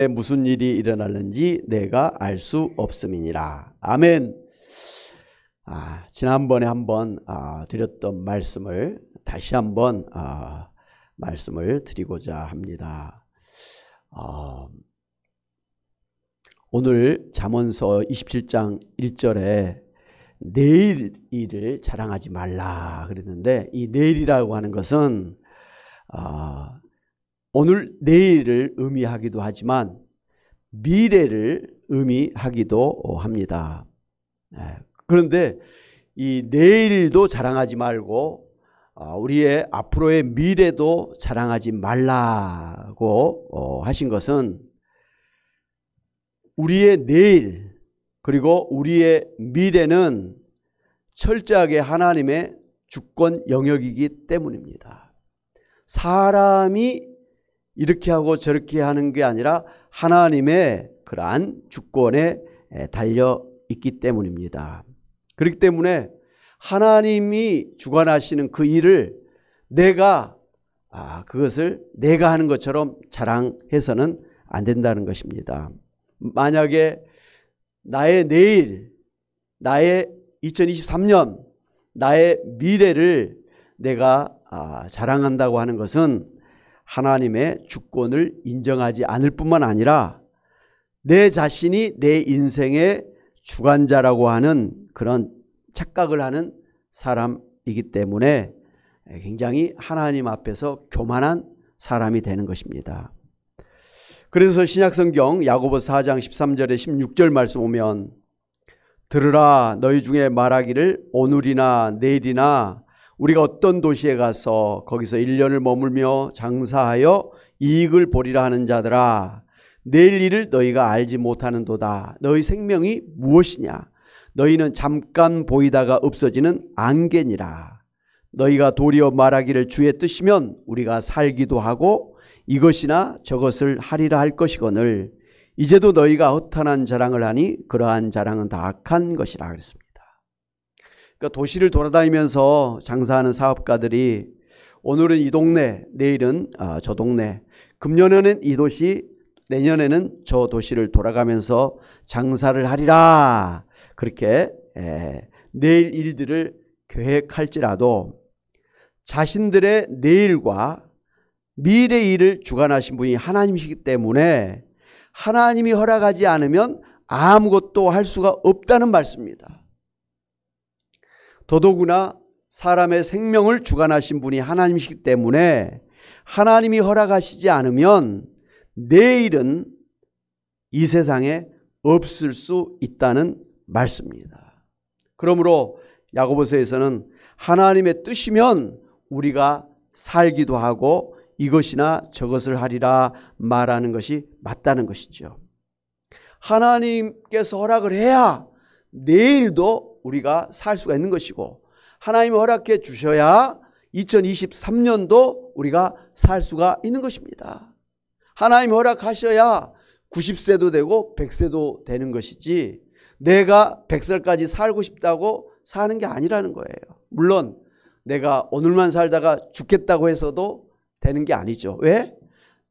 무슨 일이 일어날는지 내가 알 수 없음이니라. 아멘. 지난번에 한번 드렸던 말씀을 다시 한번 말씀을 드리고자 합니다. 오늘 잠언서 27장 1절에 내일 일을 자랑하지 말라 그랬는데, 이 내일이라고 하는 것은 오늘 내일을 의미하기도 하지만 미래를 의미하기도 합니다. 그런데 이 내일도 자랑하지 말고 우리의 앞으로의 미래도 자랑하지 말라고 하신 것은, 우리의 내일 그리고 우리의 미래는 철저하게 하나님의 주권 영역이기 때문입니다. 사람이 이렇게 하고 저렇게 하는 게 아니라 하나님의 그러한 주권에 달려 있기 때문입니다. 그렇기 때문에 하나님이 주관하시는 그 일을 그것을 내가 하는 것처럼 자랑해서는 안 된다는 것입니다. 만약에 나의 내일, 나의 2023년, 나의 미래를 내가 자랑한다고 하는 것은 하나님의 주권을 인정하지 않을 뿐만 아니라 내 자신이 내 인생의 주관자라고 하는 그런 착각을 하는 사람이기 때문에 굉장히 하나님 앞에서 교만한 사람이 되는 것입니다. 그래서 신약성경 야고보서 4장 13절에 16절 말씀 보면, 들으라, 너희 중에 말하기를 오늘이나 내일이나 우리가 어떤 도시에 가서 거기서 1년을 머물며 장사하여 이익을 보리라 하는 자들아, 내일 일을 너희가 알지 못하는도다. 너희 생명이 무엇이냐? 너희는 잠깐 보이다가 없어지는 안개니라. 너희가 도리어 말하기를 주의 뜻이면 우리가 살기도 하고 이것이나 저것을 하리라 할 것이거늘 이제도 너희가 허탄한 자랑을 하니 그러한 자랑은 다 악한 것이라 그랬습니다. 그러니까 도시를 돌아다니면서 장사하는 사업가들이 오늘은 이 동네, 내일은 저 동네, 금년에는 이 도시, 내년에는 저 도시를 돌아가면서 장사를 하리라, 그렇게 내일 일들을 계획할지라도 자신들의 내일과 미래 일을 주관하신 분이 하나님이시기 때문에 하나님이 허락하지 않으면 아무것도 할 수가 없다는 말씀입니다. 더더구나 사람의 생명을 주관하신 분이 하나님이시기 때문에 하나님이 허락하시지 않으면 내일은 이 세상에 없을 수 있다는 말씀입니다. 그러므로 야고보서에서는 하나님의 뜻이면 우리가 살기도 하고 이것이나 저것을 하리라 말하는 것이 맞다는 것이죠. 하나님께서 허락을 해야 내일도 우리가 살 수가 있는 것이고, 하나님이 허락해 주셔야 2023년도 우리가 살 수가 있는 것입니다. 하나님이 허락하셔야 90세도 되고 100세도 되는 것이지, 내가 100살까지 살고 싶다고 사는 게 아니라는 거예요. 물론 내가 오늘만 살다가 죽겠다고 해서도 되는 게 아니죠. 왜?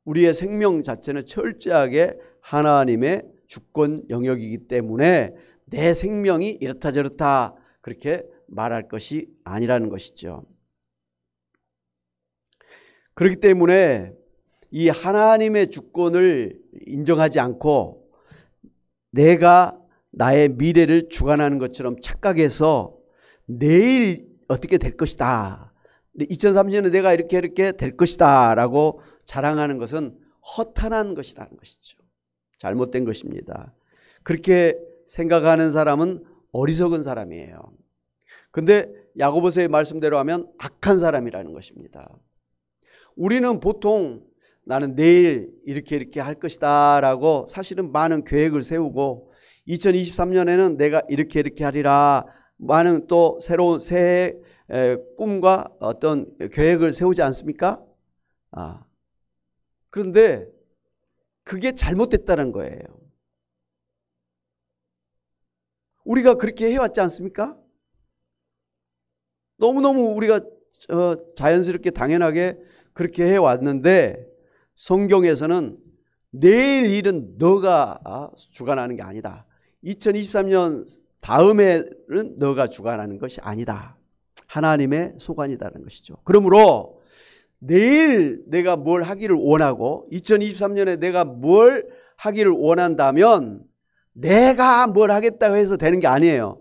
우리의 생명 자체는 철저하게 하나님의 주권 영역이기 때문에 내 생명이 이렇다 저렇다 그렇게 말할 것이 아니라는 것이죠. 그렇기 때문에 이 하나님의 주권을 인정하지 않고 내가 나의 미래를 주관하는 것처럼 착각해서 내일 어떻게 될 것이다, 2030년에 내가 이렇게 될 것이다 라고 자랑하는 것은 허탄한 것이라는 것이죠. 잘못된 것입니다. 그렇게 생각하는 사람은 어리석은 사람이에요. 근데 야고보서의 말씀대로 하면 악한 사람이라는 것입니다. 우리는 보통 나는 내일 이렇게 할 것이다 라고 사실은 많은 계획을 세우고 2023년에는 내가 이렇게 하리라 많은 또 새로운 새해 꿈과 어떤 계획을 세우지 않습니까? 그런데 그게 잘못됐다는 거예요. 우리가 그렇게 해왔지 않습니까? 너무너무 우리가 자연스럽게 당연하게 그렇게 해왔는데, 성경에서는 내일 일은 너가 주관하는 게 아니다. 2023년 다음에는 너가 주관하는 것이 아니다. 하나님의 소관이다라는 것이죠. 그러므로 내일 내가 뭘 하기를 원하고 2023년에 내가 뭘 하기를 원한다면 내가 뭘 하겠다고 해서 되는 게 아니에요.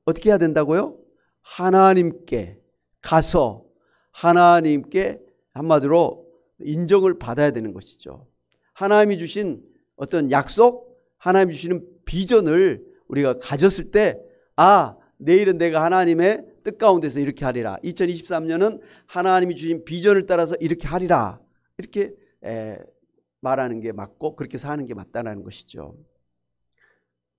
어떻게 해야 된다고요? 하나님께 가서 하나님께 한마디로 인정을 받아야 되는 것이죠. 하나님이 주신 어떤 약속, 하나님이 주시는 비전을 우리가 가졌을 때 내일은 내가 하나님의 뜻 가운데서 이렇게 하리라. 2023년은 하나님이 주신 비전을 따라서 이렇게 하리라. 이렇게 말하는 게 맞고 그렇게 사는 게 맞다는 것이죠.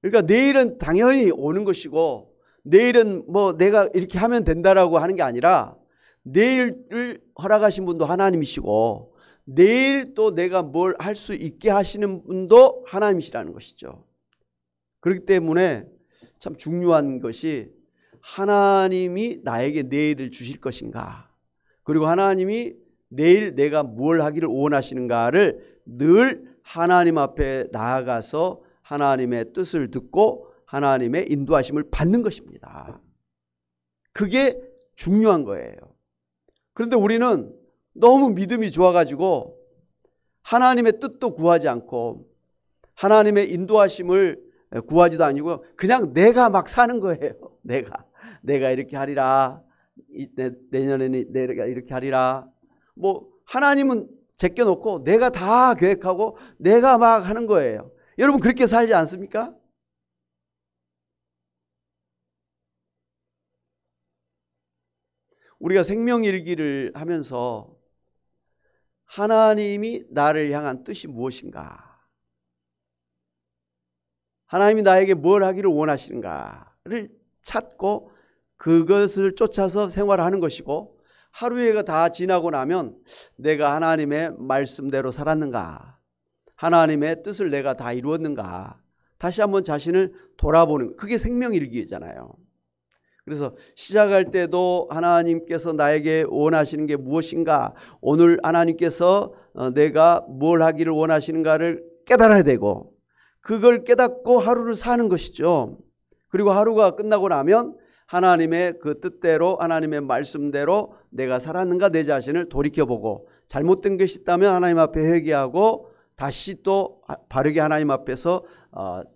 그러니까 내일은 당연히 오는 것이고 내일은 뭐 내가 이렇게 하면 된다라고 하는 게 아니라 내일을 허락하신 분도 하나님이시고 내일 또 내가 뭘 할 수 있게 하시는 분도 하나님이시라는 것이죠. 그렇기 때문에 참 중요한 것이 하나님이 나에게 내일을 주실 것인가, 그리고 하나님이 내일 내가 뭘 하기를 원하시는가를 늘 하나님 앞에 나아가서 하나님의 뜻을 듣고 하나님의 인도하심을 받는 것입니다. 그게 중요한 거예요. 그런데 우리는 너무 믿음이 좋아가지고 하나님의 뜻도 구하지 않고 하나님의 인도하심을 구하지도 아니고 그냥 내가 막 사는 거예요. 내가 이렇게 하리라, 내년에는 내가 이렇게 하리라. 뭐 하나님은 제껴놓고 내가 다 계획하고 내가 막 하는 거예요. 여러분 그렇게 살지 않습니까? 우리가 생명일기를 하면서 하나님이 나를 향한 뜻이 무엇인가, 하나님이 나에게 뭘 하기를 원하시는가를 찾고 그것을 쫓아서 생활하는 것이고, 하루가 다 지나고 나면 내가 하나님의 말씀대로 살았는가, 하나님의 뜻을 내가 다 이루었는가, 다시 한번 자신을 돌아보는, 그게 생명일기잖아요. 그래서 시작할 때도 하나님께서 나에게 원하시는 게 무엇인가, 오늘 하나님께서 내가 뭘 하기를 원하시는가를 깨달아야 되고, 그걸 깨닫고 하루를 사는 것이죠. 그리고 하루가 끝나고 나면 하나님의 그 뜻대로 하나님의 말씀대로 내가 살았는가 내 자신을 돌이켜보고, 잘못된 것이 있다면 하나님 앞에 회개하고 다시 또 바르게 하나님 앞에서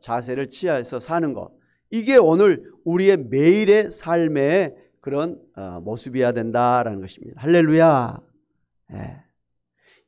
자세를 취해서 사는 것, 이게 오늘 우리의 매일의 삶의 그런 모습이어야 된다라는 것입니다. 할렐루야.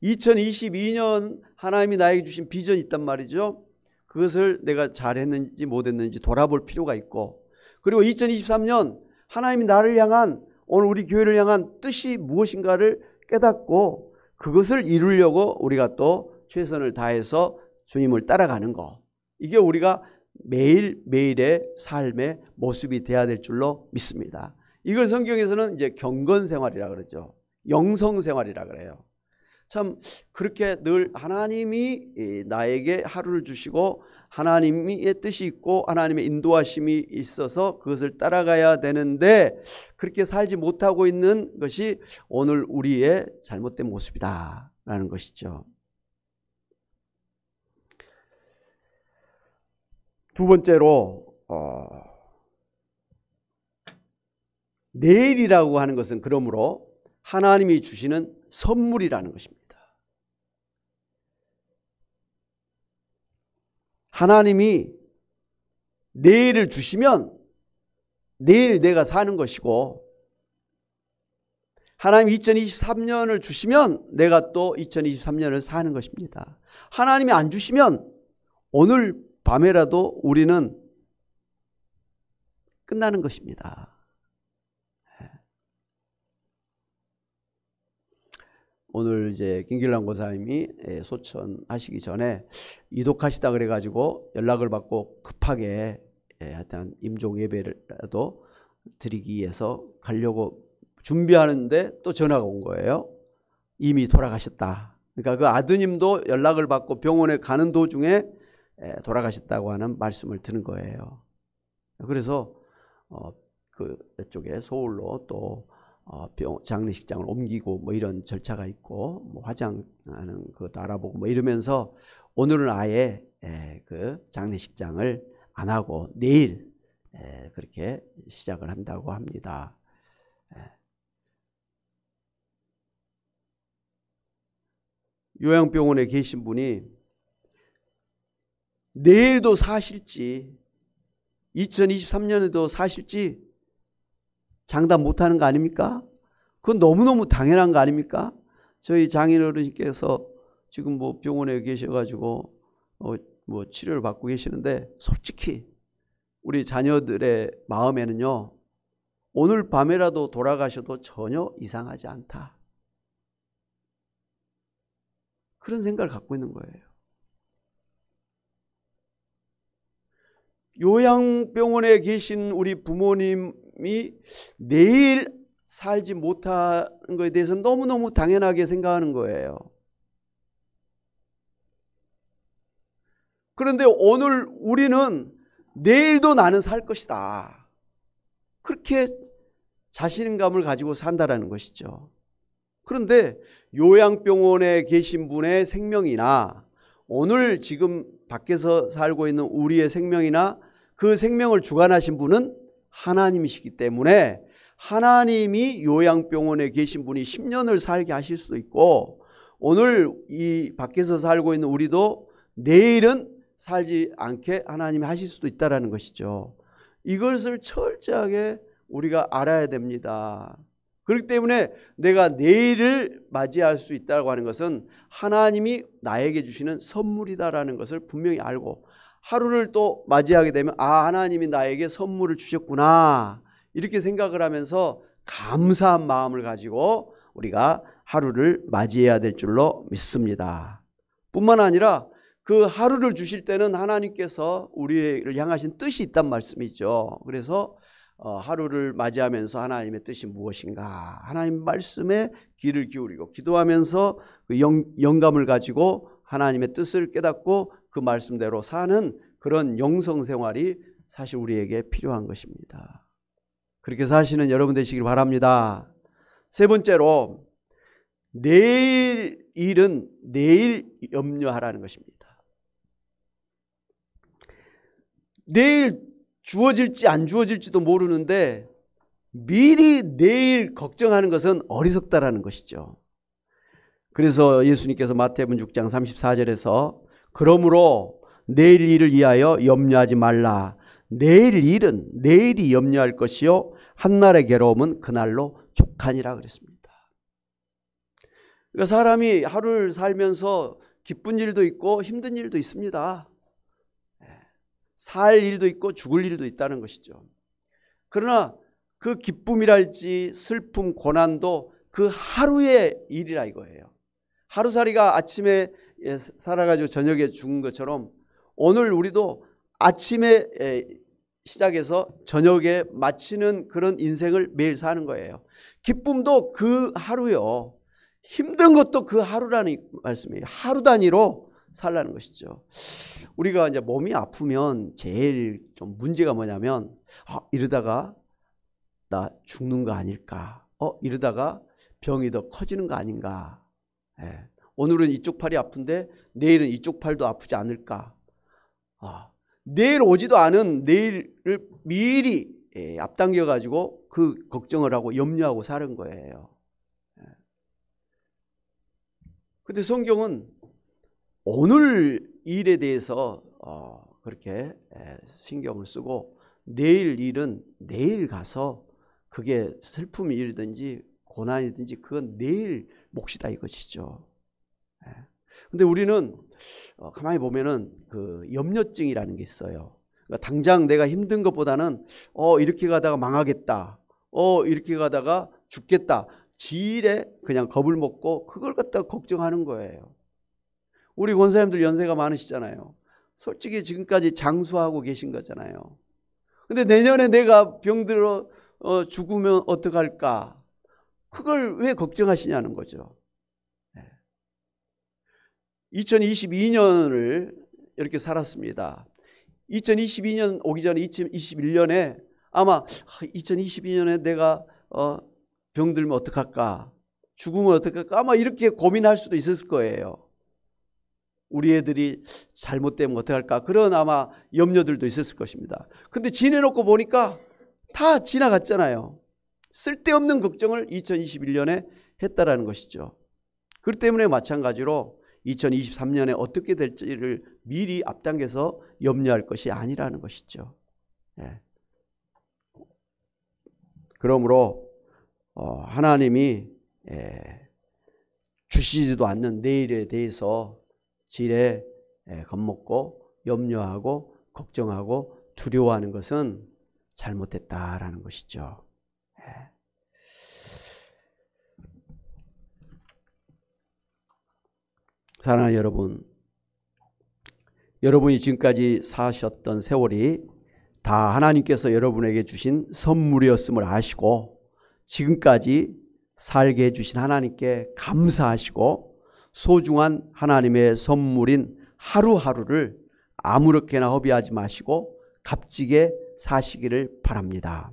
2022년 하나님이 나에게 주신 비전이 있단 말이죠. 그것을 내가 잘했는지 못했는지 돌아볼 필요가 있고, 그리고 2023년 하나님이 나를 향한, 오늘 우리 교회를 향한 뜻이 무엇인가를 깨닫고 그것을 이루려고 우리가 또 최선을 다해서 주님을 따라가는 거, 이게 우리가 매일매일의 삶의 모습이 되어야 될 줄로 믿습니다. 이걸 성경에서는 이제 경건생활이라 그러죠. 영성생활이라 그래요. 참 그렇게 늘 하나님이 나에게 하루를 주시고 하나님의 뜻이 있고 하나님의 인도하심이 있어서 그것을 따라가야 되는데, 그렇게 살지 못하고 있는 것이 오늘 우리의 잘못된 모습이다라는 것이죠. 두 번째로 내일이라고 하는 것은 그러므로 하나님이 주시는 선물이라는 것입니다. 하나님이 내일을 주시면 내일 내가 사는 것이고, 하나님이 2023년을 주시면 내가 또 2023년을 사는 것입니다. 하나님이 안 주시면 오늘 밤에라도 우리는 끝나는 것입니다. 오늘 이제 김길남 고사님이 소천하시기 전에 이독하시다 그래가지고 연락을 받고 급하게 하여튼 임종 예배라도 드리기 위해서 가려고 준비하는데 또 전화가 온 거예요. 이미 돌아가셨다. 그러니까 그 아드님도 연락을 받고 병원에 가는 도중에 돌아가셨다고 하는 말씀을 드는 거예요. 그래서 그쪽에 서울로 또 장례식장을 옮기고 뭐 이런 절차가 있고 뭐 화장하는 것도 알아보고 뭐 이러면서 오늘은 아예 그 장례식장을 안 하고 내일 그렇게 시작을 한다고 합니다. 요양병원에 계신 분이 내일도 사실지 2023년에도 사실지 장담 못하는 거 아닙니까? 그건 너무너무 당연한 거 아닙니까? 저희 장인어른께서 지금 뭐 병원에 계셔가지고 뭐 치료를 받고 계시는데 솔직히 우리 자녀들의 마음에는요, 오늘 밤에라도 돌아가셔도 전혀 이상하지 않다, 그런 생각을 갖고 있는 거예요. 요양병원에 계신 우리 부모님이 내일 살지 못하는 것에 대해서 너무너무 당연하게 생각하는 거예요. 그런데 오늘 우리는 내일도 나는 살 것이다, 그렇게 자신감을 가지고 산다라는 것이죠. 그런데 요양병원에 계신 분의 생명이나 오늘 지금 밖에서 살고 있는 우리의 생명이나 그 생명을 주관하신 분은 하나님이시기 때문에 하나님이 요양병원에 계신 분이 10년을 살게 하실 수도 있고 오늘 이 밖에서 살고 있는 우리도 내일은 살지 않게 하나님이 하실 수도 있다는 것이죠. 이것을 철저하게 우리가 알아야 됩니다. 그렇기 때문에 내가 내일을 맞이할 수 있다고 하는 것은 하나님이 나에게 주시는 선물이다라는 것을 분명히 알고 하루를 또 맞이하게 되면 하나님이 나에게 선물을 주셨구나 이렇게 생각을 하면서 감사한 마음을 가지고 우리가 하루를 맞이해야 될 줄로 믿습니다. 뿐만 아니라 그 하루를 주실 때는 하나님께서 우리를 향하신 뜻이 있단 말씀이죠. 그래서 하루를 맞이하면서 하나님의 뜻이 무엇인가, 하나님 말씀에 귀를 기울이고 기도하면서 그 영감을 가지고 하나님의 뜻을 깨닫고 그 말씀대로 사는 그런 영성 생활이 사실 우리에게 필요한 것입니다. 그렇게 사시는 여러분 되시길 바랍니다. 세 번째로, 내일 일은 내일 염려하라는 것입니다. 내일 주어질지 안 주어질지도 모르는데 미리 내일 걱정하는 것은 어리석다라는 것이죠. 그래서 예수님께서 마태복음 6장 34절에서 그러므로 내일 일을 위하여 염려하지 말라. 내일 일은 내일이 염려할 것이요 한날의 괴로움은 그날로 족하니라 그랬습니다. 그러니까 사람이 하루를 살면서 기쁜 일도 있고 힘든 일도 있습니다. 살 일도 있고 죽을 일도 있다는 것이죠. 그러나 그 기쁨이랄지 슬픔, 고난도 그 하루의 일이라 이거예요. 하루살이가 아침에 살아가지고 저녁에 죽은 것처럼 오늘 우리도 아침에 시작해서 저녁에 마치는 그런 인생을 매일 사는 거예요. 기쁨도 그 하루요, 힘든 것도 그 하루라는 말씀이에요. 하루 단위로 살라는 것이죠. 우리가 이제 몸이 아프면 제일 좀 문제가 뭐냐면 이러다가 나 죽는 거 아닐까, 이러다가 병이 더 커지는 거 아닌가, 오늘은 이쪽 팔이 아픈데 내일은 이쪽 팔도 아프지 않을까, 내일 오지도 않은 내일을 미리 앞당겨 가지고 그 걱정을 하고 염려하고 사는 거예요. 근데 성경은 오늘 일에 대해서 그렇게 신경을 쓰고 내일 일은 내일 가서 그게 슬픔이 일든지 고난이든지 그건 내일 몫이다 이것이죠. 근데 우리는 가만히 보면은 그 염려증이라는 게 있어요. 그러니까 당장 내가 힘든 것보다는 이렇게 가다가 망하겠다, 이렇게 가다가 죽겠다, 지일에 그냥 겁을 먹고 그걸 갖다가 걱정하는 거예요. 우리 권사님들 연세가 많으시잖아요. 솔직히 지금까지 장수하고 계신 거잖아요. 근데 내년에 내가 병들어 죽으면 어떡할까, 그걸 왜 걱정하시냐는 거죠. 2022년을 이렇게 살았습니다. 2022년 오기 전에 2021년에 아마 2022년에 내가 병들면 어떡할까? 죽으면 어떡할까? 아마 이렇게 고민할 수도 있었을 거예요. 우리 애들이 잘못되면 어떡할까? 그런 아마 염려들도 있었을 것입니다. 근데 지내놓고 보니까 다 지나갔잖아요. 쓸데없는 걱정을 2021년에 했다라는 것이죠. 그렇기 때문에 마찬가지로 2023년에 어떻게 될지를 미리 앞당겨서 염려할 것이 아니라는 것이죠. 예. 그러므로 하나님이 주시지도 않는 내일에 대해서 지레 겁먹고 염려하고 걱정하고 두려워하는 것은 잘못됐다라는 것이죠. 사랑하는 여러분, 여러분이 지금까지 사셨던 세월이 다 하나님께서 여러분에게 주신 선물이었음을 아시고 지금까지 살게 해주신 하나님께 감사하시고 소중한 하나님의 선물인 하루하루를 아무렇게나 허비하지 마시고 값지게 사시기를 바랍니다.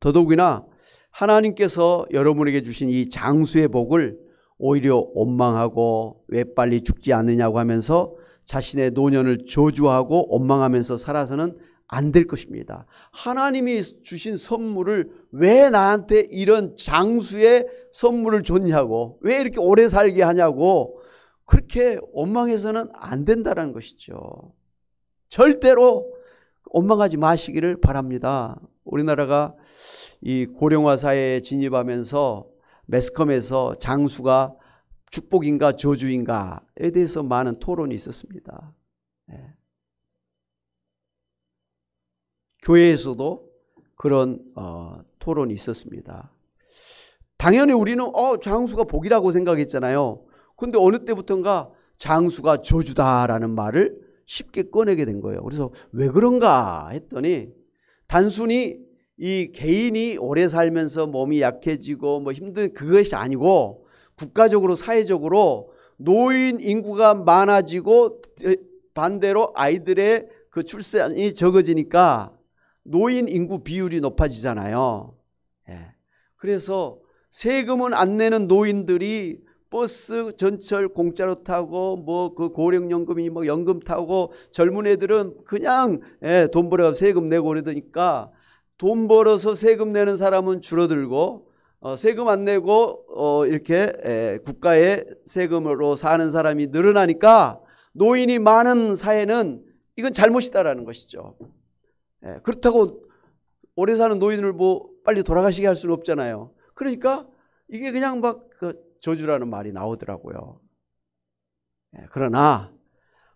더더욱이나 하나님께서 여러분에게 주신 이 장수의 복을 오히려 원망하고 왜 빨리 죽지 않느냐고 하면서 자신의 노년을 저주하고 원망하면서 살아서는 안 될 것입니다. 하나님이 주신 선물을 왜 나한테 이런 장수의 선물을 줬냐고, 왜 이렇게 오래 살게 하냐고 그렇게 원망해서는 안 된다는 것이죠. 절대로 원망하지 마시기를 바랍니다. 우리나라가 이 고령화 사회에 진입하면서 매스컴에서 장수가 축복인가 저주인가에 대해서 많은 토론이 있었습니다. 교회에서도 그런 토론이 있었습니다. 당연히 우리는 장수가 복이라고 생각했잖아요. 근데 어느 때부턴가 장수가 저주다라는 말을 쉽게 꺼내게 된 거예요. 그래서 왜 그런가 했더니 단순히 이 개인이 오래 살면서 몸이 약해지고 뭐 힘든 그것이 아니고 국가적으로 사회적으로 노인 인구가 많아지고 반대로 아이들의 그 출산이 적어지니까 노인 인구 비율이 높아지잖아요. 그래서 세금은 안 내는 노인들이 버스 전철 공짜로 타고 뭐 그 고령연금이 뭐 연금 타고 젊은 애들은 그냥 돈 벌어 세금 내고 그러니까 돈 벌어서 세금 내는 사람은 줄어들고 세금 안 내고 이렇게 국가의 세금으로 사는 사람이 늘어나니까 노인이 많은 사회는 이건 잘못이다라는 것이죠. 그렇다고 오래 사는 노인을 뭐 빨리 돌아가시게 할 수는 없잖아요. 그러니까 이게 그냥 막 그 저주라는 말이 나오더라고요. 그러나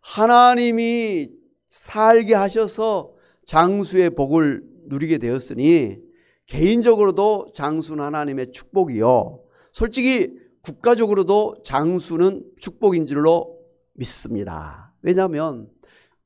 하나님이 살게 하셔서 장수의 복을 누리게 되었으니 개인적으로도 장수는 하나님의 축복이요. 솔직히 국가적으로도 장수는 축복인 줄로 믿습니다. 왜냐하면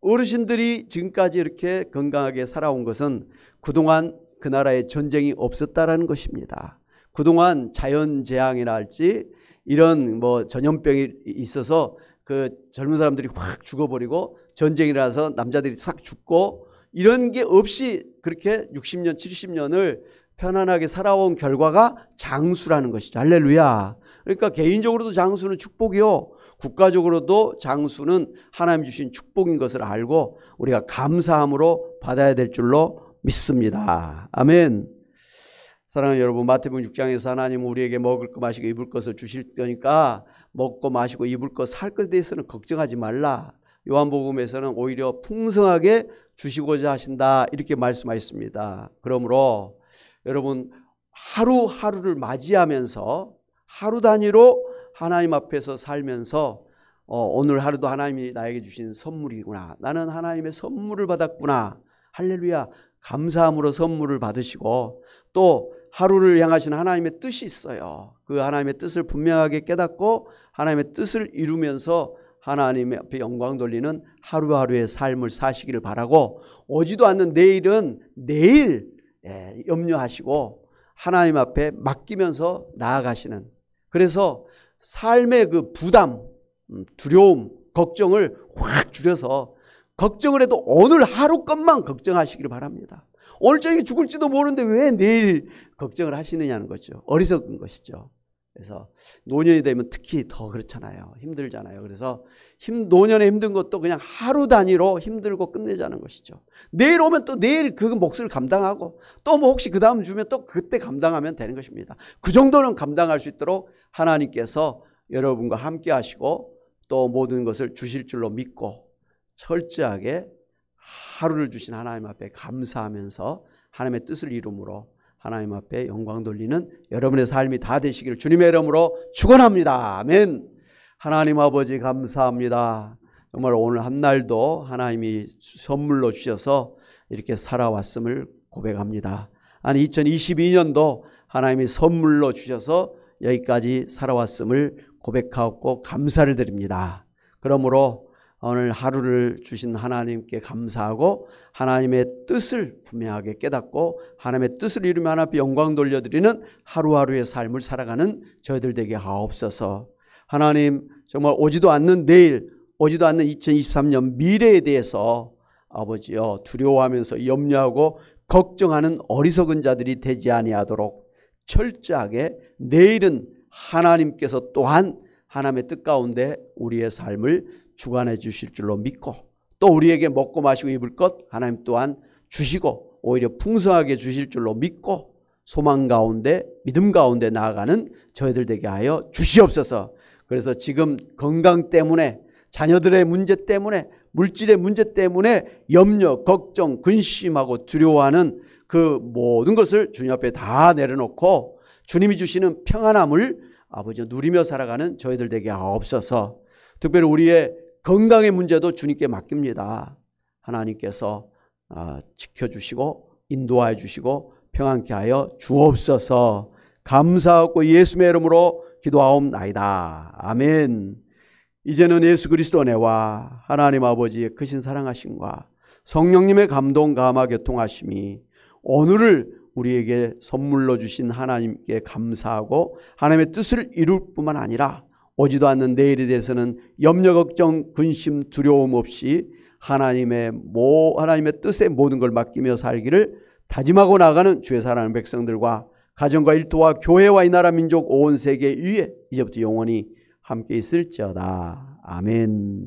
어르신들이 지금까지 이렇게 건강하게 살아온 것은 그동안 그 나라에 전쟁이 없었다라는 것입니다. 그동안 자연재앙이나 할지 이런 뭐 전염병이 있어서 그 젊은 사람들이 확 죽어버리고 전쟁이 일어나서 남자들이 싹 죽고 이런 게 없이 그렇게 60년 70년을 편안하게 살아온 결과가 장수라는 것이죠. 할렐루야. 그러니까 개인적으로도 장수는 축복이요, 국가적으로도 장수는 하나님 주신 축복인 것을 알고 우리가 감사함으로 받아야 될 줄로 믿습니다. 아멘. 사랑하는 여러분, 마태복음 6장에서 하나님은 우리에게 먹을 것 마시고 입을 것을 주실 거니까 먹고 마시고 입을 것 살 것에 대해서는 걱정하지 말라. 요한복음에서는 오히려 풍성하게 주시고자 하신다 이렇게 말씀하셨습니다. 그러므로 여러분 하루하루를 맞이하면서 하루 단위로 하나님 앞에서 살면서 오늘 하루도 하나님이 나에게 주신 선물이구나, 나는 하나님의 선물을 받았구나, 할렐루야, 감사함으로 선물을 받으시고 또 하루를 향하신 하나님의 뜻이 있어요. 그 하나님의 뜻을 분명하게 깨닫고 하나님의 뜻을 이루면서 하나님 앞에 영광 돌리는 하루하루의 삶을 사시기를 바라고, 오지도 않는 내일은 내일 염려하시고 하나님 앞에 맡기면서 나아가시는, 그래서 삶의 그 부담, 두려움, 걱정을 확 줄여서 걱정을 해도 오늘 하루 것만 걱정하시기를 바랍니다. 오늘 저녁에 죽을지도 모르는데 왜 내일 걱정을 하시느냐는 거죠. 어리석은 것이죠. 그래서 노년이 되면 특히 더 그렇잖아요. 힘들잖아요. 그래서 노년에 힘든 것도 그냥 하루 단위로 힘들고 끝내자는 것이죠. 내일 오면 또 내일 그 몫을 감당하고 또 뭐 혹시 그 다음 주면 또 그때 감당하면 되는 것입니다. 그 정도는 감당할 수 있도록 하나님께서 여러분과 함께 하시고 또 모든 것을 주실 줄로 믿고 철저하게 하루를 주신 하나님 앞에 감사하면서 하나님의 뜻을 이루므로 하나님 앞에 영광 돌리는 여러분의 삶이 다 되시기를 주님의 이름으로 축원합니다. 아멘. 하나님 아버지 감사합니다. 정말 오늘 한 날도 하나님이 선물로 주셔서 이렇게 살아왔음을 고백합니다. 아니 2022년도 하나님이 선물로 주셔서 여기까지 살아왔음을 고백하고 감사를 드립니다. 그러므로 오늘 하루를 주신 하나님께 감사하고 하나님의 뜻을 분명하게 깨닫고 하나님의 뜻을 이루며 하나님 앞에 영광 돌려드리는 하루하루의 삶을 살아가는 저희들 되게 하옵소서. 하나님 정말 오지도 않는 내일, 오지도 않는 2023년 미래에 대해서 아버지여 두려워하면서 염려하고 걱정하는 어리석은 자들이 되지 아니하도록 철저하게 내일은 하나님께서 또한 하나님의 뜻 가운데 우리의 삶을 주관해 주실 줄로 믿고 또 우리에게 먹고 마시고 입을 것 하나님 또한 주시고 오히려 풍성하게 주실 줄로 믿고 소망 가운데 믿음 가운데 나아가는 저희들 되게 하여 주시옵소서. 그래서 지금 건강 때문에 자녀들의 문제 때문에 물질의 문제 때문에 염려, 걱정, 근심하고 두려워하는 그 모든 것을 주님 앞에 다 내려놓고 주님이 주시는 평안함을 아버지 누리며 살아가는 저희들 되게 하옵소서. 특별히 우리의 건강의 문제도 주님께 맡깁니다. 하나님께서 지켜주시고 인도하여 주시고 평안케 하여 주옵소서. 감사하고 예수의 이름으로 기도하옵나이다. 아멘. 이제는 예수 그리스도 은혜와 하나님 아버지의 크신 사랑하심과 성령님의 감동 감화 교통하심이 오늘을 우리에게 선물로 주신 하나님께 감사하고 하나님의 뜻을 이룰 뿐만 아니라 오지도 않는 내일에 대해서는 염려, 걱정, 근심, 두려움 없이 하나님의 뜻에 모든 걸 맡기며 살기를 다짐하고 나가는 주의 사랑하는 백성들과 가정과 일터와 교회와 이 나라 민족 온 세계 위에 이제부터 영원히 함께 있을지어다. 아멘.